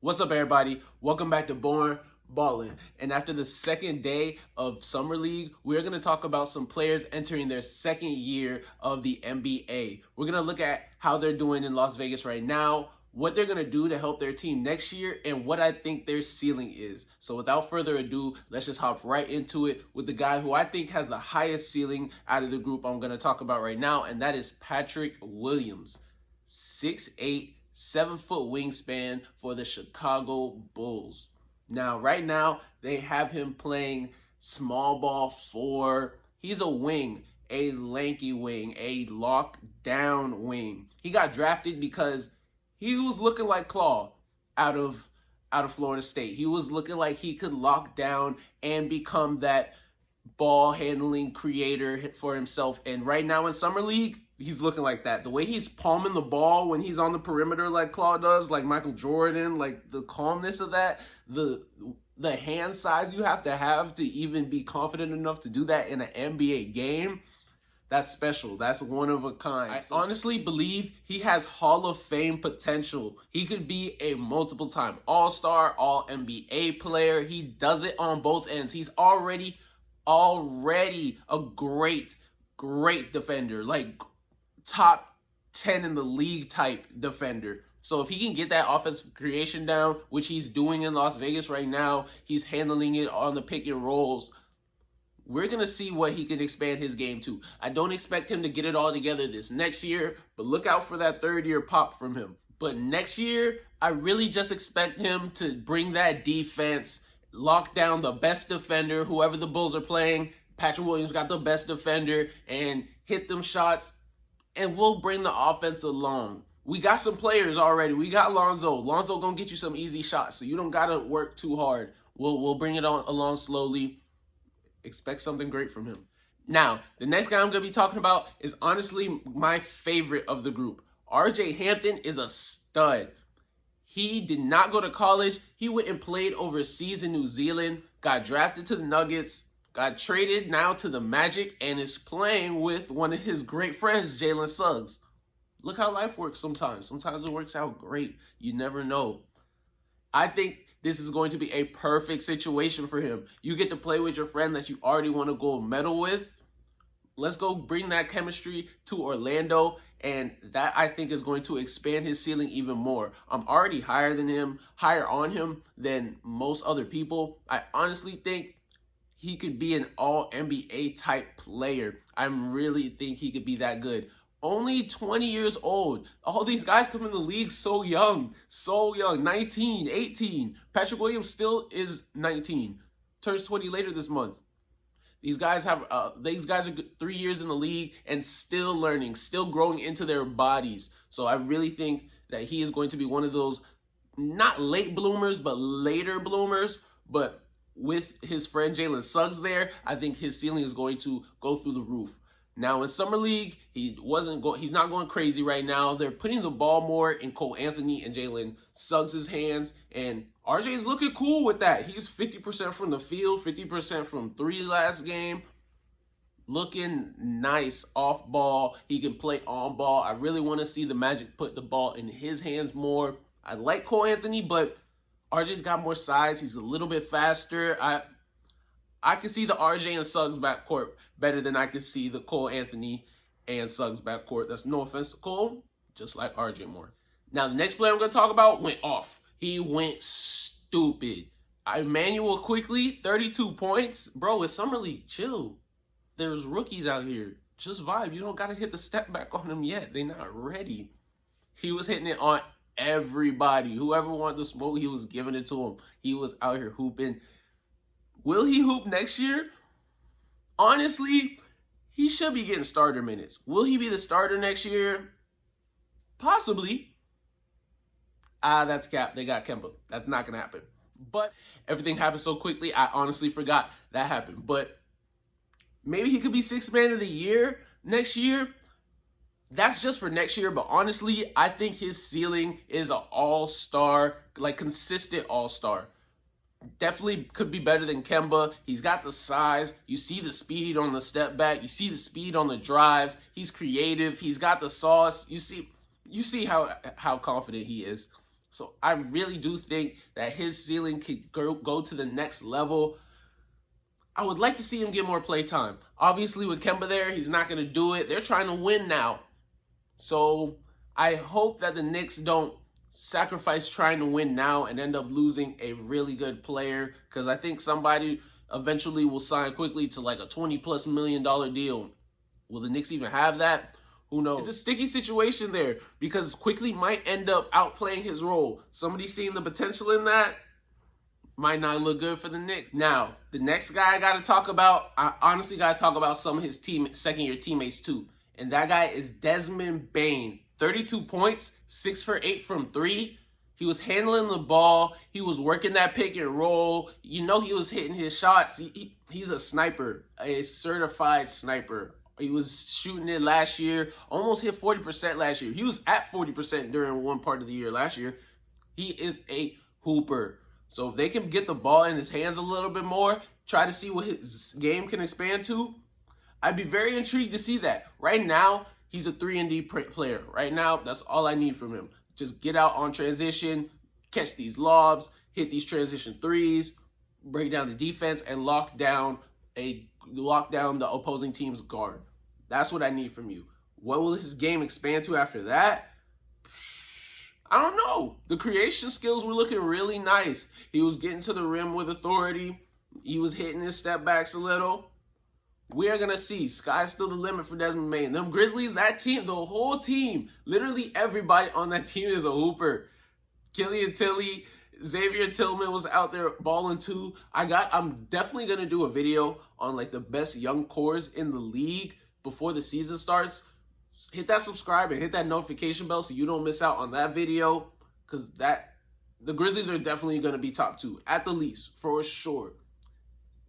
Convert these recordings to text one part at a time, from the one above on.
What's up, everybody? Welcome back to Born Ballin'. And after the second day of Summer League, we're going to talk about some players entering their second year of the NBA. We're going to look at how they're doing in Las Vegas right now, what they're going to do to help their team next year, and what I think their ceiling is. So without further ado, let's just hop right into it with the guy who I think has the highest ceiling out of the group I'm going to talk about right now, and that is Patrick Williams. 6'8", 7-foot wingspan for the Chicago Bulls. Now, right now, they have him playing small ball 4. He's a wing, a lanky wing, a lockdown wing. He got drafted because he was looking like Claw out of Florida State. He was looking like he could lock down and become that ball handling creator for himself. And right now in Summer League, he's looking like that. The way he's palming the ball when he's on the perimeter like Claw does, like Michael Jordan, like the calmness of that, the hand size you have to even be confident enough to do that in an NBA game, that's special. That's one of a kind. I honestly believe he has Hall of Fame potential. He could be a multiple-time All-Star, All-NBA player. He does it on both ends. He's already a great defender, like top 10 in the league type defender. So if he can get that offensive creation down, which he's doing in Las Vegas right now, he's handling it on the pick and rolls, we're going to see what he can expand his game to. I don't expect him to get it all together this next year, but look out for that third-year pop from him. But next year, I really just expect him to bring that defense, lock down the best defender, whoever the Bulls are playing. Patrick Williams got the best defender, and hit them shots, and we'll bring the offense along. We got some players already. We got Lonzo. Lonzo gonna get you some easy shots, so you don't gotta work too hard. We'll bring it on along slowly. Expect something great from him. Now, the next guy I'm gonna be talking about is honestly my favorite of the group. RJ Hampton is a stud. He did not go to college. He went and played overseas in New Zealand, got drafted to the Nuggets, got traded now to the Magic, and is playing with one of his great friends, Jalen Suggs. Look how life works sometimes. Sometimes it works out great. You never know. I think this is going to be a perfect situation for him. You get to play with your friend that you already want to go medal with. Let's go bring that chemistry to Orlando, and that I think is going to expand his ceiling even more. I'm already higher on him than most other people. I honestly think he could be an all-NBA type player. I really think he could be that good. Only 20 years old. All these guys come in the league so young, 19, 18. Patrick Williams still is 19. Turns 20 later this month. These guys are 3 years in the league and still learning, still growing into their bodies. So I really think that he is going to be one of those, not late bloomers, but later bloomers. But with his friend Jalen Suggs there, I think his ceiling is going to go through the roof. Now in Summer League, he's not going crazy right now. They're putting the ball more in Cole Anthony and Jalen Suggs' hands, and RJ is looking cool with that. He's 50% from the field, 50% from 3 last game. Looking nice off ball. He can play on ball. I really want to see the Magic put the ball in his hands more. I like Cole Anthony, but RJ's got more size. He's a little bit faster. I can see the RJ and Suggs backcourt better than I can see the Cole Anthony and Suggs backcourt. That's no offense to Cole, just like RJ more. Now, the next player I'm going to talk about went off. He went stupid. Emmanuel Quickley, 32 points. Bro, it's Summer League. Chill. There's rookies out here. Just vibe. You don't got to hit the step back on them yet. They're not ready. He was hitting it on everybody. Whoever wanted to smoke, he was giving it to him. He was out here hooping. Will he hoop next year? Honestly, he should be getting starter minutes. Will he be the starter next year? Possibly. That's cap. They got Kemba. That's not going to happen. But everything happened so quickly, I honestly forgot that happened. But maybe he could be Sixth Man of the Year next year. That's just for next year. But honestly, I think his ceiling is an all-star, like consistent all-star. Definitely could be better than Kemba. He's got the size. You see the speed on the step back. You see the speed on the drives. He's creative. He's got the sauce. You see how confident he is. So I really do think that his ceiling could go to the next level. I would like to see him get more play time. Obviously, with Kemba there, he's not going to do it. They're trying to win now. So I hope that the Knicks don't sacrifice trying to win now and end up losing a really good player, because I think somebody eventually will sign Quickley to like a $20+ million deal. Will the Knicks even have that? Who knows? It's a sticky situation there because Quickley might end up outplaying his role. Somebody seeing the potential in that might not look good for the Knicks. Now, the next guy I got to talk about, I honestly got to talk about some of his second-year teammates too. And that guy is Desmond Bane. 32 points, 6 for 8 from 3. He was handling the ball. He was working that pick and roll. You know he was hitting his shots. He's a sniper, a certified sniper. He was shooting it last year, almost hit 40% last year. He was at 40% during one part of the year last year. He is a hooper. So if they can get the ball in his hands a little bit more, try to see what his game can expand to, I'd be very intrigued to see that. Right now, he's a 3-and-D player. Right now, that's all I need from him. Just get out on transition, catch these lobs, hit these transition threes, break down the defense, and lock down the opposing team's guard. That's what I need from you. What will his game expand to after that? I don't know. The creation skills were looking really nice. He was getting to the rim with authority. He was hitting his step backs a little. We're going to see. Sky's still the limit for Desmond Bane. Them Grizzlies, that team, the whole team, literally everybody on that team is a hooper. Killian Tilly, Xavier Tillman was out there balling too. I'm definitely going to do a video on like the best young cores in the league before the season starts. Hit that subscribe and hit that notification bell so you don't miss out on that video, because the Grizzlies are definitely going to be top 2 at the least, for sure.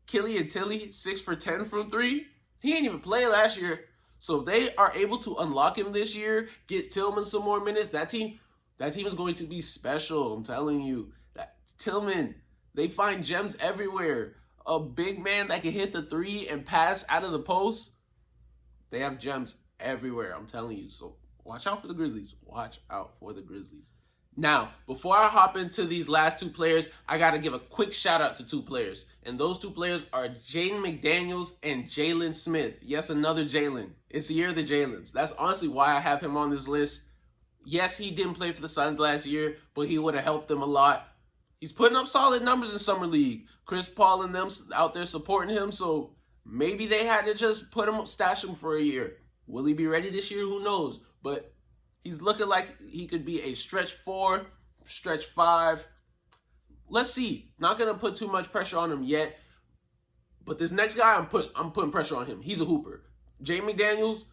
Killian Tilly, 6 for 10 from 3. He ain't even play last year. So if they are able to unlock him this year, get Tillman some more minutes, that team is going to be special. I'm telling you. That Tillman, they find gems everywhere. A big man that can hit the 3 and pass out of the post. They have gems everywhere, I'm telling you. So watch out for the Grizzlies. Watch out for the Grizzlies. Now, before I hop into these last 2 players, I got to give a quick shout out to 2 players. And those 2 players are Jaden McDaniels and Jalen Smith. Yes, another Jalen. It's the year of the Jalens. That's honestly why I have him on this list. Yes, he didn't play for the Suns last year, but he would have helped them a lot. He's putting up solid numbers in Summer League. Chris Paul and them out there supporting him, so maybe they had to just stash him for a year. Will he be ready this year? Who knows? But he's looking like he could be a stretch 4, stretch 5. Let's see. Not going to put too much pressure on him yet. But this next guy, I'm putting pressure on him. He's a hooper. Jay McDaniels,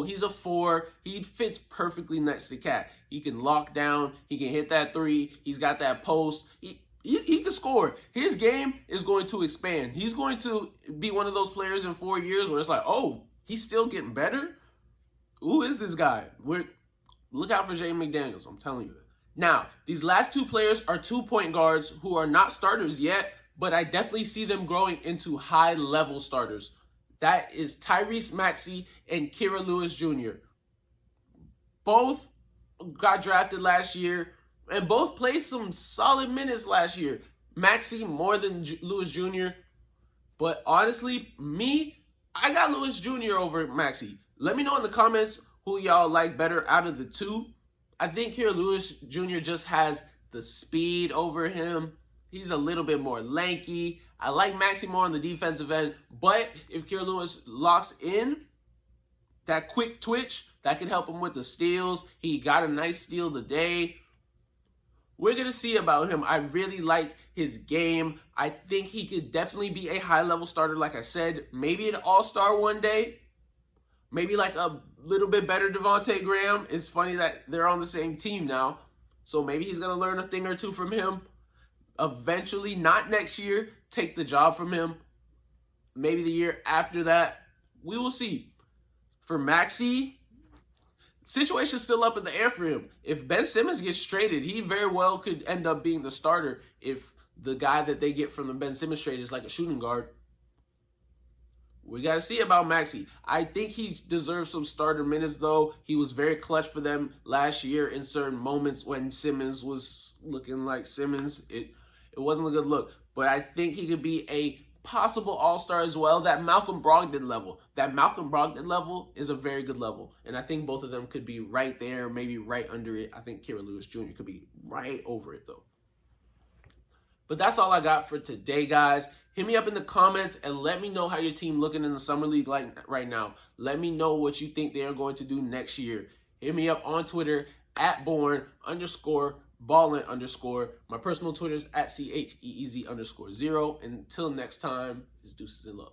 he's a 4. He fits perfectly next to Cat. He can lock down. He can hit that 3. He's got that post. He can score. His game is going to expand. He's going to be one of those players in 4 years where it's like, he's still getting better? Who is this guy? Look out for Jay McDaniels. I'm telling you. Now, these last 2 players are 2 point guards who are not starters yet, but I definitely see them growing into high-level starters. That is Tyrese Maxey and Kira Lewis Jr. Both got drafted last year, and both played some solid minutes last year. Maxey more than Lewis Jr., but honestly, I got Lewis Jr. over Maxey. Let me know in the comments who y'all like better out of the 2. I think here Lewis Jr. just has the speed over him. He's a little bit more lanky. I like Maxey more on the defensive end, but if Kira Lewis locks in that quick twitch, that can help him with the steals. He got a nice steal today. We're going to see about him. I really like his game. I think he could definitely be a high-level starter, like I said. Maybe an all-star one day. Maybe like a little bit better Devontae Graham. It's funny that they're on the same team now. So maybe he's going to learn a thing or 2 from him. Eventually, not next year, take the job from him. Maybe the year after that. We will see. For Maxey, situation's still up in the air for him. If Ben Simmons gets traded, he very well could end up being the starter if the guy that they get from the Ben Simmons trade is like a shooting guard. We got to see about Maxey. I think he deserves some starter minutes, though. He was very clutch for them last year in certain moments when Simmons was looking like Simmons. It wasn't a good look. But I think he could be a possible all-star as well. That Malcolm Brogdon level is a very good level. And I think both of them could be right there, maybe right under it. I think Kira Lewis Jr. could be right over it, though. But that's all I got for today, guys. Hit me up in the comments and let me know how your team looking in the Summer League like right now. Let me know what you think they are going to do next year. Hit me up on Twitter at @born_ballin_. My personal Twitter is @CHEEZ_0. Until next time, it's deuces and love.